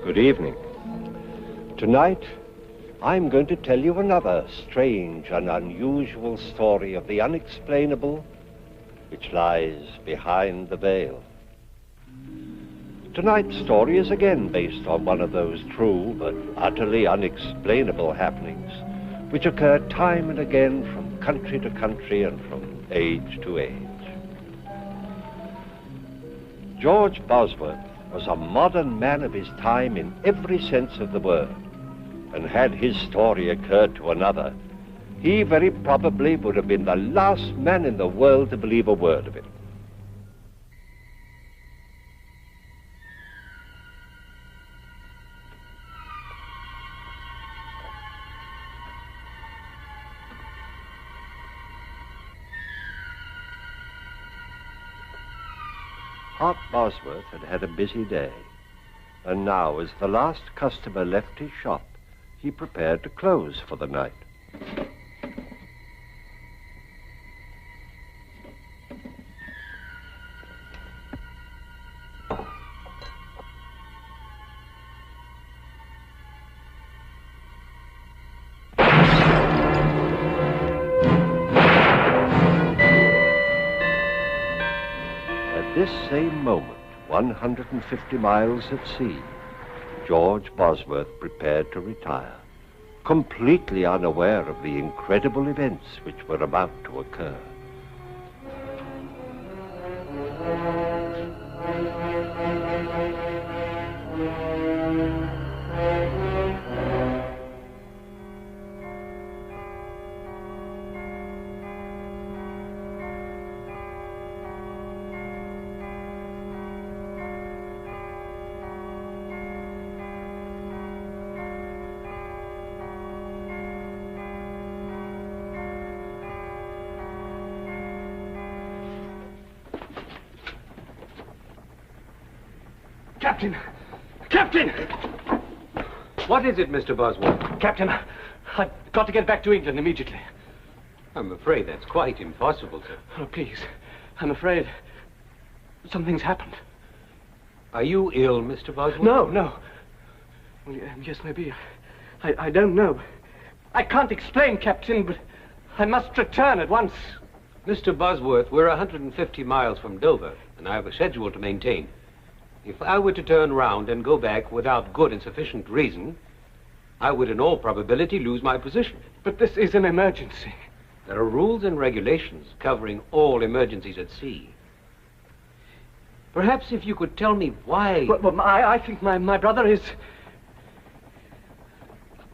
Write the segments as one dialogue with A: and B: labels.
A: Good evening. Tonight, I'm going to tell you another strange and unusual story of the unexplainable which lies behind the veil. Tonight's story is again based on one of those true but utterly unexplainable happenings which occur time and again from country to country and from age to age. George Bosworth was a modern man of his time in every sense of the word, and had his story occurred to another, he very probably would have been the last man in the world to believe a word of it. Hart Bosworth had had a busy day, and now, as the last customer left his shop, he prepared to close for the night. At this same moment, 150 miles at sea, George Bosworth prepared to retire, completely unaware of the incredible events which were about to occur.
B: Captain! Captain!
C: What is it, Mr. Bosworth?
B: Captain, I've got to get back to England immediately.
C: I'm afraid that's quite impossible, sir.
B: Oh, please. I'm afraid something's happened.
C: Are you ill, Mr. Bosworth?
B: No. Well, yes, maybe. I don't know. I can't explain, Captain, but I must return at once.
C: Mr. Bosworth, we're 150 miles from Dover, and I have a schedule to maintain. If I were to turn round and go back without good and sufficient reason, I would in all probability lose my position.
B: But this is an emergency.
C: There are rules and regulations covering all emergencies at sea. Perhaps if you could tell me why...
B: Well, I think my brother is...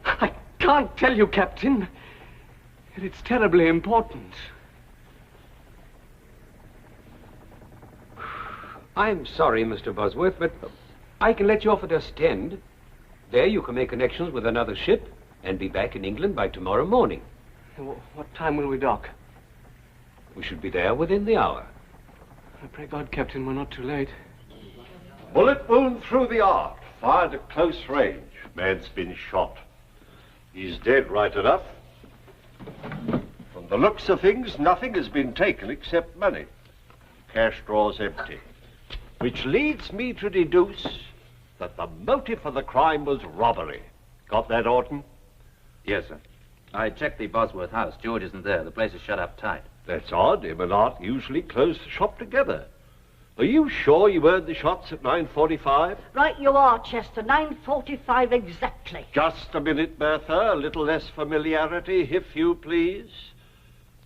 B: I can't tell you, Captain. It's terribly important.
C: I'm sorry, Mr. Bosworth, but I can let you off at Ostend. There you can make connections with another ship and be back in England by tomorrow morning.
B: What time will we dock?
C: We should be there within the hour.
B: I pray God, Captain, we're not too late.
A: Bullet wound through the arc, fired at close range. Man's been shot. He's dead right enough. From the looks of things, nothing has been taken except money. Cash drawers empty. Which leads me to deduce that the motive for the crime was robbery. Got that, Orton?
D: Yes, sir. I checked the Bosworth house. George isn't there. The place is shut up tight.
A: That's odd. Him and Art usually close the shop together. Are you sure you heard the shots at 9:45?
E: Right you are, Chester. 9:45 exactly.
A: Just a minute, Bertha. A little less familiarity, if you please.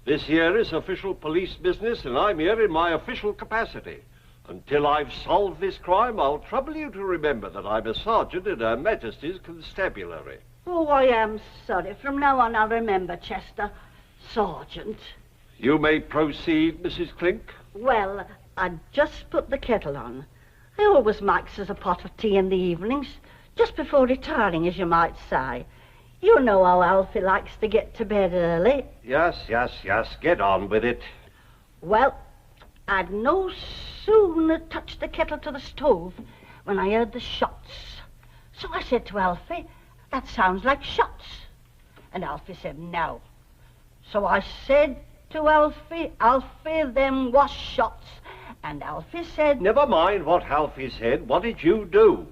A: This here is official police business, and I'm here in my official capacity. Until I've solved this crime, I'll trouble you to remember that I'm a sergeant in Her Majesty's Constabulary.
E: Oh, I am sorry. From now on, I'll remember, Chester. Sergeant.
A: You may proceed, Mrs. Clink.
E: Well, I just put the kettle on. I always makes us a pot of tea in the evenings, just before retiring, as you might say. You know how Alfie likes to get to bed early.
A: Yes. Get on with it.
E: Well, I'd no sooner touched the kettle to the stove when I heard the shots. So I said to Alfie, that sounds like shots. And Alfie said no. So I said to Alfie, them was shots. And Alfie said...
A: Never mind what Alfie said. What did you do?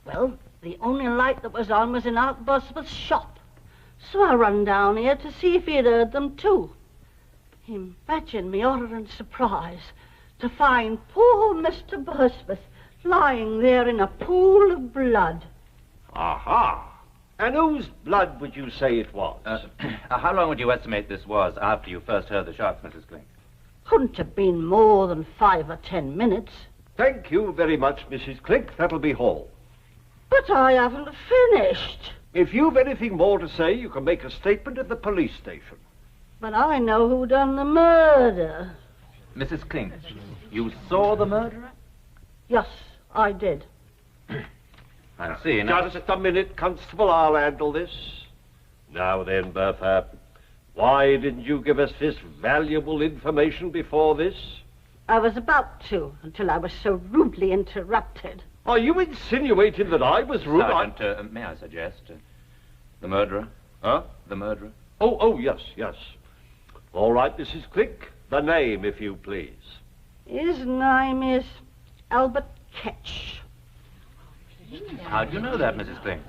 E: Well, the only light that was on was in Aunt Bosworth's shop. So I run down here to see if he'd heard them too. Imagine me horror and surprise to find poor Mr. Bosworth lying there in a pool of blood.
A: Aha! And whose blood would you say it was?
D: How long would you estimate this was after you first heard the shots, Mrs. Clink?
E: Couldn't have been more than 5 or 10 minutes.
A: Thank you very much, Mrs. Clink. That'll be all.
E: But I haven't finished.
A: If you've anything more to say, you can make a statement at the police station.
E: But I know who done the murder.
D: Mrs. Clink, you saw the murderer?
E: Yes, I did.
D: I see. Now,
A: Just a minute, Constable. I'll handle this. Now then, Bertha, why didn't you give us this valuable information before this?
E: I was about to, until I was so rudely interrupted.
A: Are you insinuating that I was rude?
D: Sergeant, may I suggest? The murderer?
A: Huh?
D: The murderer?
A: Oh, yes. All right, Mrs. Clink. The name, if you please.
E: His name is Albert Ketch.
D: How do you know that, Mrs. Clink?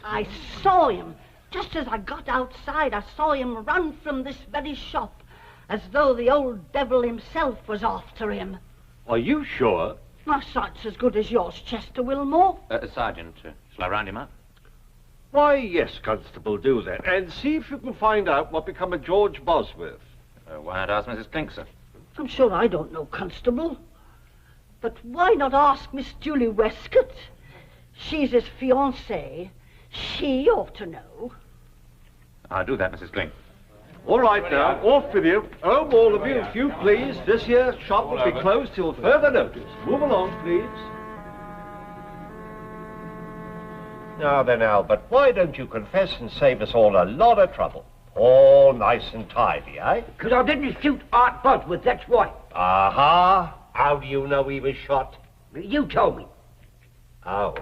E: I saw him. Just as I got outside, I saw him run from this very shop, as though the old devil himself was after him.
A: Are you sure?
E: My sight's as good as yours, Chester Wilmore.
D: Sergeant, shall I round him up?
A: Why, yes, Constable, do that. And see if you can find out what become of George Bosworth.
D: Why not ask Mrs. Clink, sir?
E: I'm sure I don't know, Constable. But why not ask Miss Julie Westcott? She's his fiancée. She ought to know.
D: I'll do that, Mrs. Clink.
A: All right now, off with you. Home, all of you, if you please. This here shop will be closed till further notice. Move along, please. Now then, Albert, why don't you confess and save us all a lot of trouble? All nice and tidy, eh?
F: Because I didn't shoot Art Bosworth, that's why.
A: Aha! How do you know he was shot?
F: You told me.
A: Oh.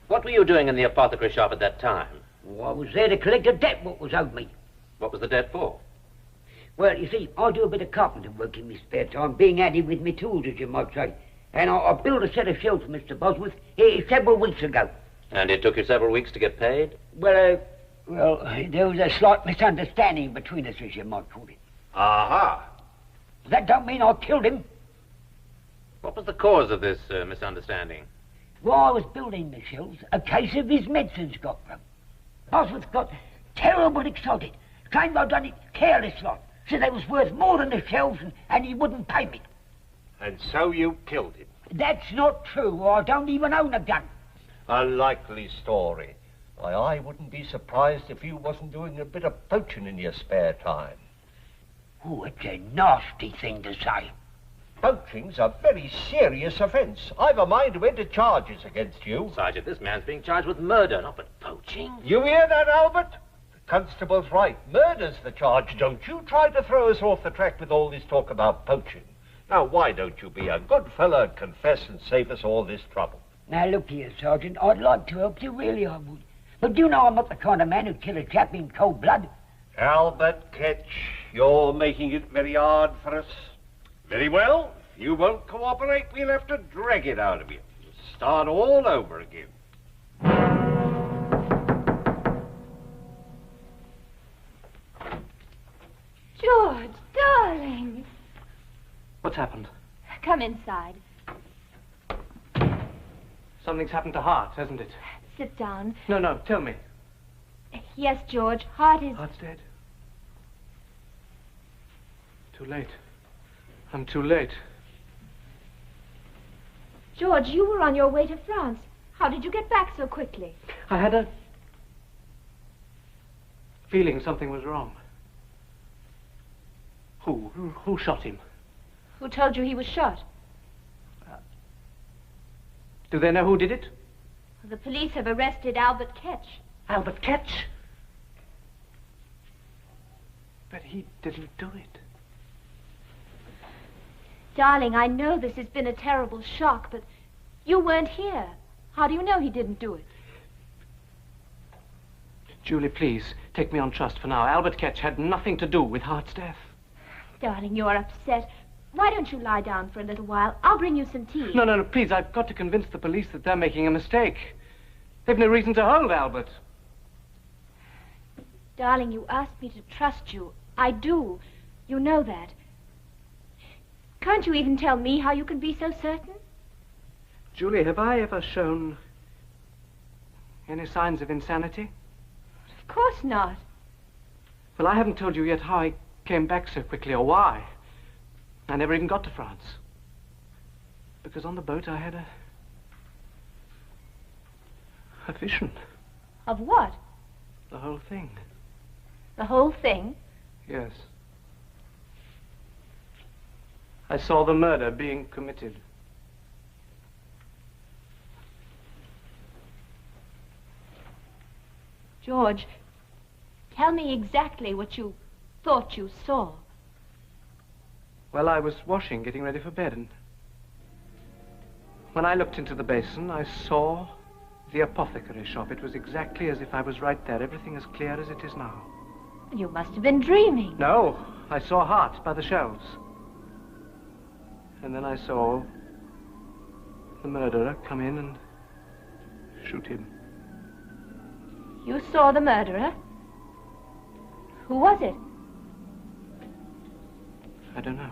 G: What were you doing in the apothecary shop at that time?
F: I was there to collect a debt what was owed me.
G: What was the debt for?
F: Well, you see, I do a bit of carpenter work in my spare time, being handy with my tools, as you might say. And I built a set of shelves for Mr. Bosworth several weeks ago.
G: And it took you several weeks to get paid?
F: Well, there was a slight misunderstanding between us, as you might call it.
A: Aha!
F: That don't mean I killed him.
G: What was the cause of this misunderstanding?
F: While I was building the shelves, a case of his medicines got broke. Bosworth got terrible excited. Claimed I'd done it careless like. Said they was worth more than the shelves and he wouldn't pay me.
A: And so you killed him?
F: That's not true. I don't even own a gun.
A: A likely story. Why, I wouldn't be surprised if you wasn't doing a bit of poaching in your spare time.
F: Oh, it's a nasty thing to say.
A: Poaching's a very serious offence. I've a mind to enter charges against you.
G: Sergeant, this man's being charged with murder, not with poaching.
A: You hear that, Albert? The constable's right. Murder's the charge. Don't you try to throw us off the track with all this talk about poaching. Now, why don't you be a good fellow and confess and save us all this trouble?
F: Now, look here, Sergeant. I'd like to help you, really I would. But you know I'm not the kind of man who'd kill a chap in cold blood.
A: Albert Ketch, you're making it very hard for us. Very well. If you won't cooperate, we'll have to drag it out of you. Start all over again.
H: George, darling.
B: What's happened?
H: Come inside.
B: Something's happened to Hart, hasn't it?
H: Sit down.
B: No, tell me.
H: Yes, George. Hart is...
B: Hart's dead. Too late. I'm too late.
H: George, you were on your way to France. How did you get back so quickly?
B: I had a feeling something was wrong. Who shot him?
H: Who told you he was shot?
B: Do they know who did it?
H: The police have arrested Albert Ketch.
B: Albert Ketch? But he didn't do it.
H: Darling, I know this has been a terrible shock, but you weren't here. How do you know he didn't do it?
B: Julie, please, take me on trust for now. Albert Ketch had nothing to do with Hart's death.
H: Darling, you are upset. why don't you lie down for a little while? I'll bring you some tea.
B: No, please. I've got to convince the police that they're making a mistake. They've no reason to hold Albert.
H: Darling, you asked me to trust you. I do. You know that. Can't you even tell me how you can be so certain?
B: Julie, have I ever shown any signs of insanity?
H: Of course not.
B: Well, I haven't told you yet how I came back so quickly or why. I never even got to France. Because on the boat I had a vision.
H: Of what?
B: The whole thing.
H: The whole thing?
B: Yes. I saw the murder being committed.
H: George, tell me exactly what you thought you saw.
B: Well, I was washing, getting ready for bed, and when I looked into the basin, I saw the apothecary shop. It was exactly as if I was right there, everything as clear as it is now.
H: You must have been dreaming.
B: No, I saw Hart by the shelves. And then I saw the murderer come in and shoot him.
H: You saw the murderer? Who was it?
B: I don't know.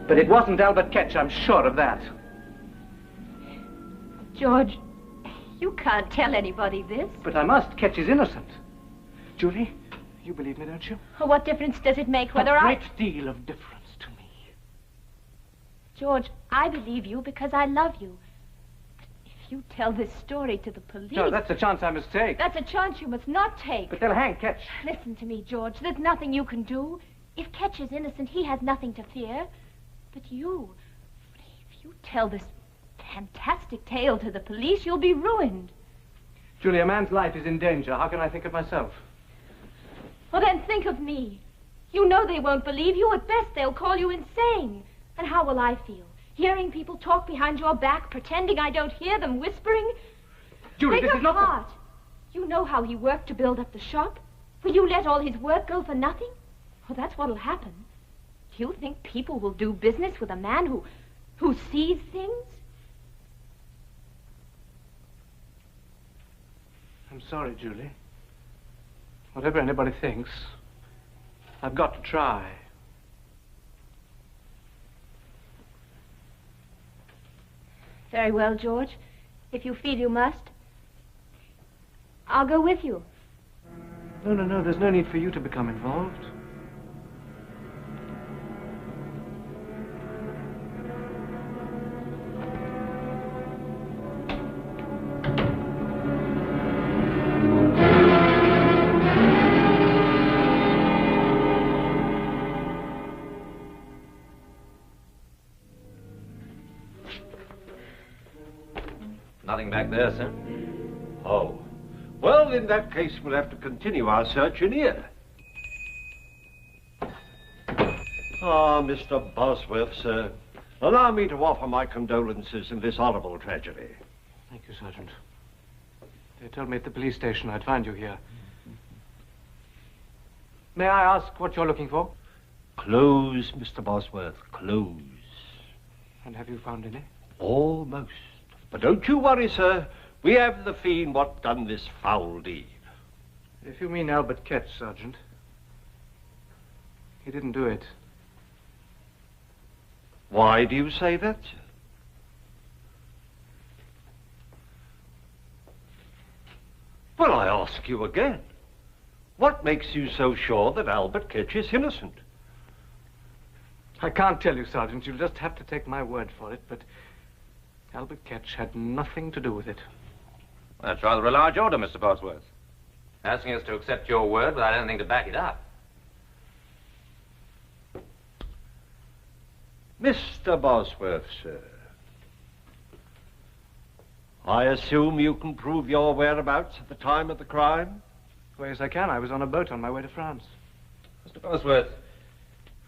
B: But it wasn't Albert Ketch, I'm sure of that.
H: George, you can't tell anybody this.
B: But I must. Ketch is innocent. Julie, you believe me, don't you?
H: What difference does it make whether
B: A great deal of difference to me.
H: George, I believe you because I love you. But if you tell this story to the police...
B: No, that's a chance I must take.
H: That's a chance you must not take.
B: But they'll hang Ketch.
H: Listen to me, George. There's nothing you can do. If Ketch is innocent, he has nothing to fear. But you... If you tell this fantastic tale to the police, you'll be ruined.
B: Julie, a man's life is in danger. How can I think of myself?
H: Well, then think of me. You know they won't believe you. At best, they'll call you insane. And how will I feel? Hearing people talk behind your back, pretending I don't hear them, whispering?
B: Julie,
H: Think
B: this
H: of
B: is not
H: Hart. You know how he worked to build up the shop. Will you let all his work go for nothing? Well, that's what'll happen. Do you think people will do business with a man who sees things?
B: I'm sorry, Julie. Whatever anybody thinks, I've got to try.
H: Very well, George. If you feel you must, I'll go with you.
B: No, there's no need for you to become involved.
D: Nothing back there, sir.
A: Oh. Well, in that case, we'll have to continue our search in here. Ah, Mr. Bosworth, sir. Allow me to offer my condolences in this horrible tragedy.
B: Thank you, Sergeant. They told me at the police station I'd find you here. May I ask what you're looking for?
A: Clothes, Mr. Bosworth, clothes.
B: And have you found any?
A: Almost. But don't you worry, sir. We have the fiend what done this foul deed.
B: If you mean Albert Ketch, Sergeant, he didn't do it.
A: Why do you say that, sir? Well, I ask you again. What makes you so sure that Albert Ketch is innocent?
B: I can't tell you, Sergeant. You'll just have to take my word for it, but Albert Ketch had nothing to do with it.
D: Well, that's rather a large order, Mr. Bosworth. Asking us to accept your word without anything to back it up.
A: Mr. Bosworth, sir. I assume you can prove your whereabouts at the time of the crime?
B: Well, yes, I can. I was on a boat on my way to France.
G: Mr. Bosworth,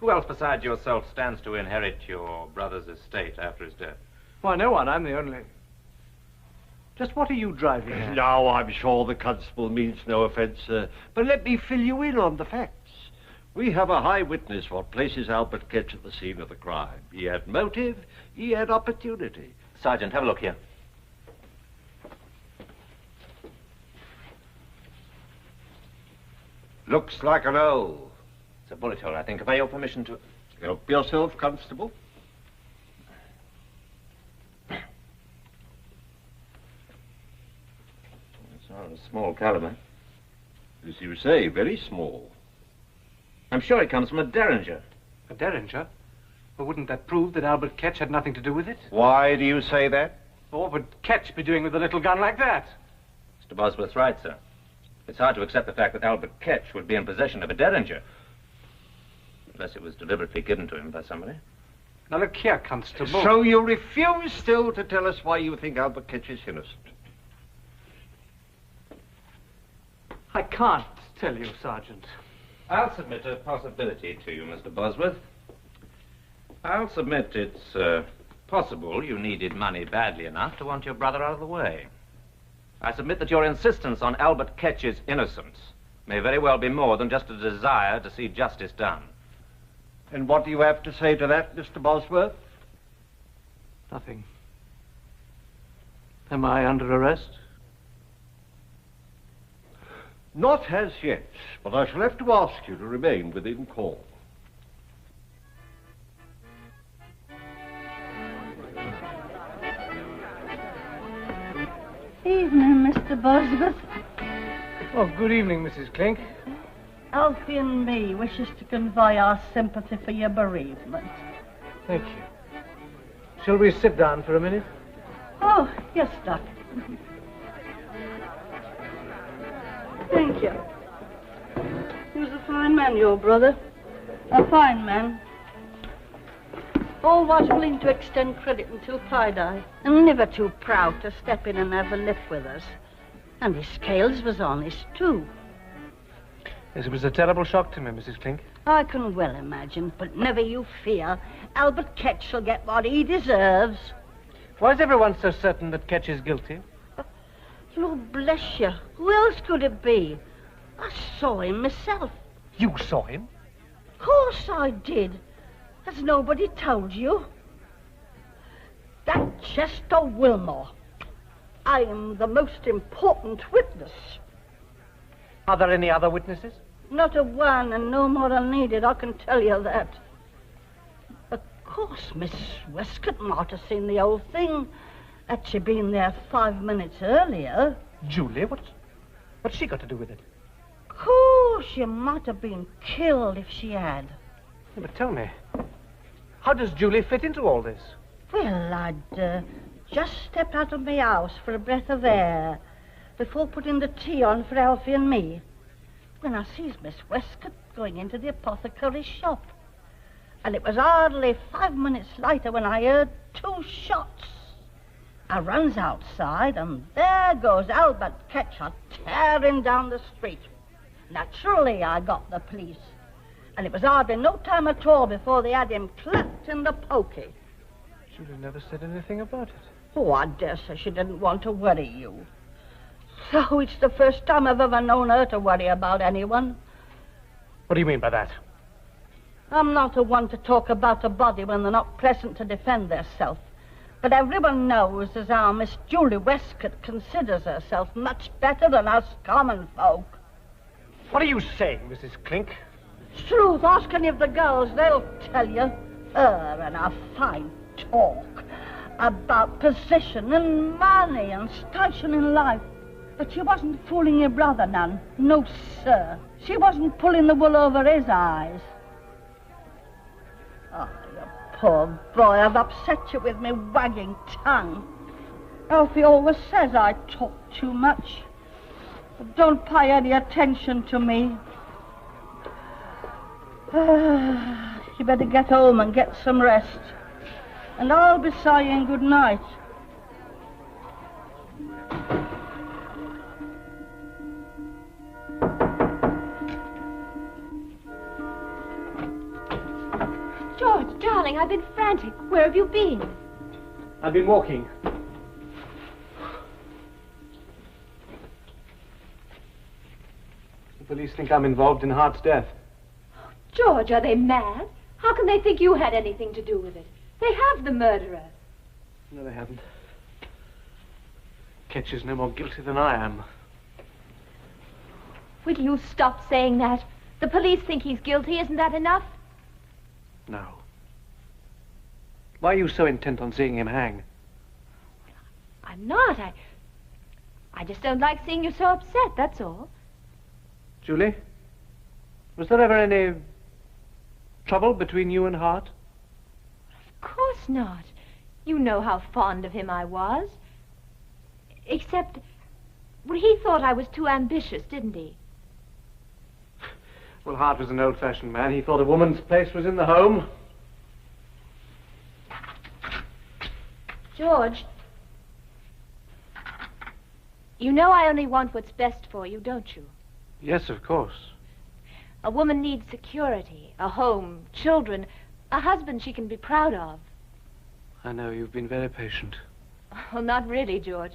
G: who else besides yourself stands to inherit your brother's estate after his death?
B: Why, no one. I'm the only... Just what are you driving at?
A: Now, I'm sure the constable means no offense, sir. But let me fill you in on the facts. We have a high witness what places Albert Ketch at the scene of the crime. He had motive, he had opportunity.
G: Sergeant, have a look here.
A: Looks like an O.
G: It's a bullet hole, I think. Have I your permission to...
A: Help yourself, Constable.
G: It's not a small caliber.
A: As you say, very small.
G: I'm sure it comes from a derringer.
B: A derringer? Well, wouldn't that prove that Albert Ketch had nothing to do with it?
A: Why do you say that?
B: What would Ketch be doing with a little gun like that?
G: Mr. Bosworth's right, sir. It's hard to accept the fact that Albert Ketch would be in possession of a derringer. Unless it was deliberately given to him by somebody.
B: Now look here, Constable.
A: So you refuse still to tell us why you think Albert Ketch is innocent?
B: I can't tell you, Sergeant.
G: I'll submit a possibility to you, Mr. Bosworth. I'll submit it's possible you needed money badly enough to want your brother out of the way. I submit that your insistence on Albert Ketch's innocence may very well be more than just a desire to see justice done.
A: And what do you have to say to that, Mr. Bosworth?
B: Nothing. Am I under arrest?
A: Not as yet, but I shall have to ask you to remain within call.
E: Evening, Mr. Bosworth.
B: Oh, good evening, Mrs. Clink.
E: Alfie and me wishes to convey our sympathy for your bereavement.
B: Thank you. Shall we sit down for a minute?
E: Oh, yes, Doc. Thank you. He was a fine man, your brother. A fine man. Always willing to extend credit until tie-dye, and never too proud to step in and have a lift with us. And his scales was honest, too.
B: Yes, it was a terrible shock to me, Mrs. Clink.
E: I can well imagine, but never you fear. Albert Ketch shall get what he deserves.
B: Why is everyone so certain that Ketch is guilty?
E: Lord bless you. Who else could it be? I saw him myself.
B: You saw him?
E: Of course I did. Has nobody told you? That Chester Wilmore. I am the most important witness.
B: Are there any other witnesses?
E: Not a one, and no more are needed, I can tell you that. Of course, Miss Westcott might have seen the whole thing. Had she been there 5 minutes earlier.
B: Julie? What's she got to do with it?
E: Of course, she might have been killed if she had.
B: Yeah, but tell me, how does Julie fit into all this?
E: Well, I'd just stepped out of my house for a breath of air before putting the tea on for Alfie and me, when I sees Miss Westcott going into the apothecary's shop. And it was hardly 5 minutes later when I heard 2 shots. I runs outside, and there goes Albert Ketch tearing down the street. Naturally, I got the police. And it was hardly no time at all before they had him clapped in the pokey.
B: Julie never said anything about it.
E: Oh, I dare say she didn't want to worry you. So it's the first time I've ever known her to worry about anyone.
B: What do you mean by that?
E: I'm not the one to talk about a body when they're not present to defend theirself. But everyone knows as how Miss Julie Westcott considers herself much better than us common folk.
B: What are you saying, Mrs. Clink?
E: It's truth. Ask any of the girls. They'll tell you. Her and her fine talk about position and money and station in life. But she wasn't fooling your brother none. No, sir. She wasn't pulling the wool over his eyes. Oh, you poor boy, I've upset you with me wagging tongue. Alfie always says I talk too much. But don't pay any attention to me. You better get home and get some rest. And I'll be saying good night.
H: George, darling, I've been frantic. Where have you been?
B: I've been walking. The police think I'm involved in Hart's death.
H: George, are they mad? How can they think you had anything to do with it? They have the murderer.
B: No, they haven't. Ketch is no more guilty than I am.
H: Will you stop saying that? The police think he's guilty. Isn't that enough?
B: No. Why are you so intent on seeing him hang?
H: I'm not. I just don't like seeing you so upset, that's all.
B: Julie, was there ever any trouble between you and Hart?
H: Of course not. You know how fond of him I was. Except, well, he thought I was too ambitious, didn't he?
B: Well, Hart was an old-fashioned man. He thought a woman's place was in the home.
H: George, you know I only want what's best for you, don't you?
B: Yes, of course.
H: A woman needs security, a home, children, a husband she can be proud of.
B: I know, you've been very patient.
H: Well, not really, George.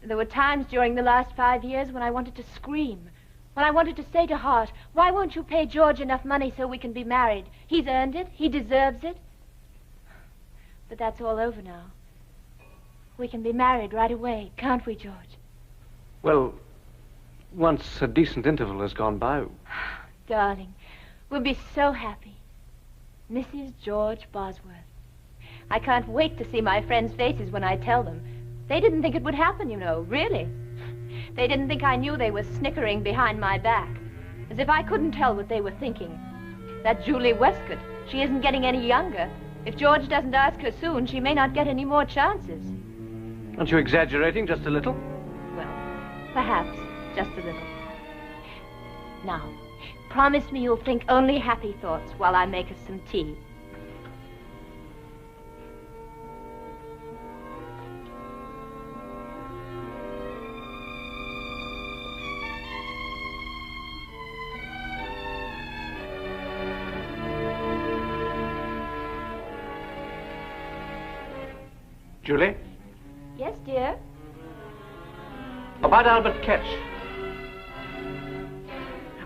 H: There were times during the last 5 years when I wanted to scream. When I wanted to say to Hart, why won't you pay George enough money so we can be married? He's earned it. He deserves it. But that's all over now. We can be married right away, can't we, George?
B: Well, once a decent interval has gone by.
H: Darling, we'll be so happy. Mrs. George Bosworth. I can't wait to see my friends' faces when I tell them. They didn't think it would happen, you know, really. They didn't think I knew they were snickering behind my back, as if I couldn't tell what they were thinking. That Julie Westcott, she isn't getting any younger. If George doesn't ask her soon, she may not get any more chances.
B: Aren't you exaggerating just a little?
H: Well, perhaps, just a little. Now, promise me you'll think only happy thoughts while I make us some tea.
B: Julie?
H: Yes, dear?
B: About Albert Ketch.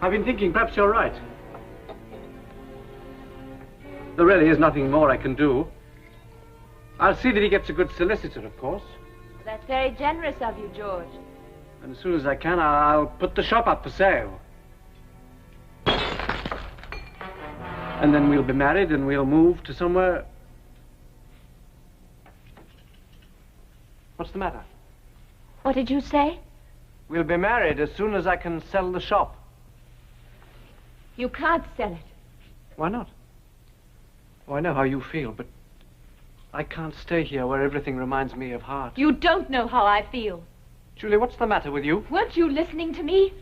B: I've been thinking perhaps you're right. There really is nothing more I can do. I'll see that he gets a good solicitor, of course.
H: That's very generous of you, George.
B: And as soon as I can, I'll put the shop up for sale. And then we'll be married and we'll move to somewhere... What's the matter?
H: What did you say?
B: We'll be married as soon as I can sell the shop.
H: You can't sell it.
B: Why not? Oh, I know how you feel, but I can't stay here where everything reminds me of Hart.
H: You don't know how I feel.
B: Julie, what's the matter with you?
H: Weren't you listening to me?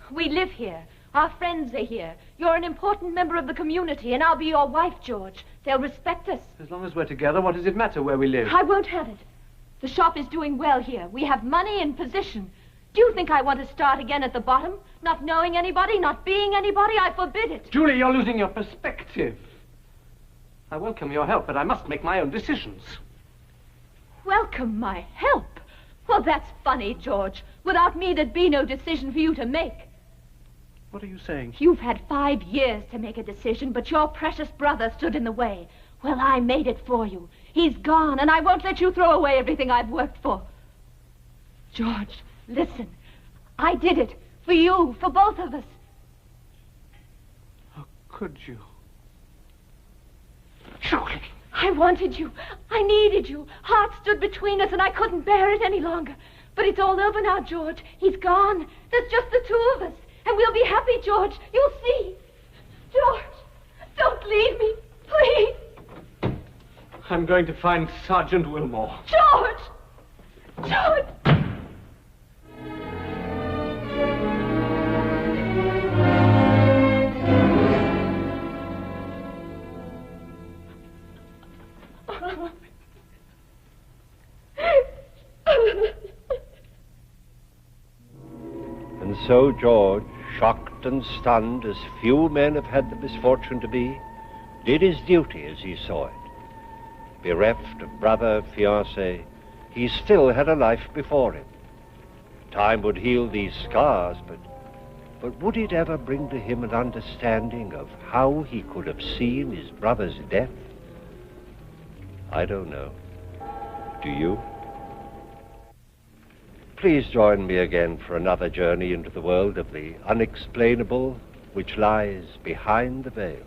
H: We live here. Our friends are here. You're an important member of the community, and I'll be your wife, George. They'll respect us.
B: As long as we're together, what does it matter where we live?
H: I won't have it. The shop is doing well here. We have money and position. Do you think I want to start again at the bottom? Not knowing anybody, not being anybody? I forbid it.
B: Julie, you're losing your perspective. I welcome your help, but I must make my own decisions.
H: Welcome my help? Well, that's funny, George. Without me, there'd be no decision for you to make.
B: What are you saying?
H: You've had 5 years to make a decision, but your precious brother stood in the way. Well, I made it for you. He's gone, and I won't let you throw away everything I've worked for. George, listen. I did it. For you, for both of us.
B: How could you?
H: Julie. I wanted you. I needed you. Hart stood between us, and I couldn't bear it any longer. But it's all over now, George. He's gone. There's just the two of us. And we'll be happy, George. You'll see. George, don't leave me. Please.
B: I'm going to find Sergeant Wilmore.
H: George! George!
A: And so George, shocked and stunned as few men have had the misfortune to be, did his duty as he saw it. Bereft of brother, fiancé, he still had a life before him. Time would heal these scars, but But would it ever bring to him an understanding of how he could have seen his brother's death? I don't know. Do you? Please join me again for another journey into the world of the unexplainable which lies behind the veil.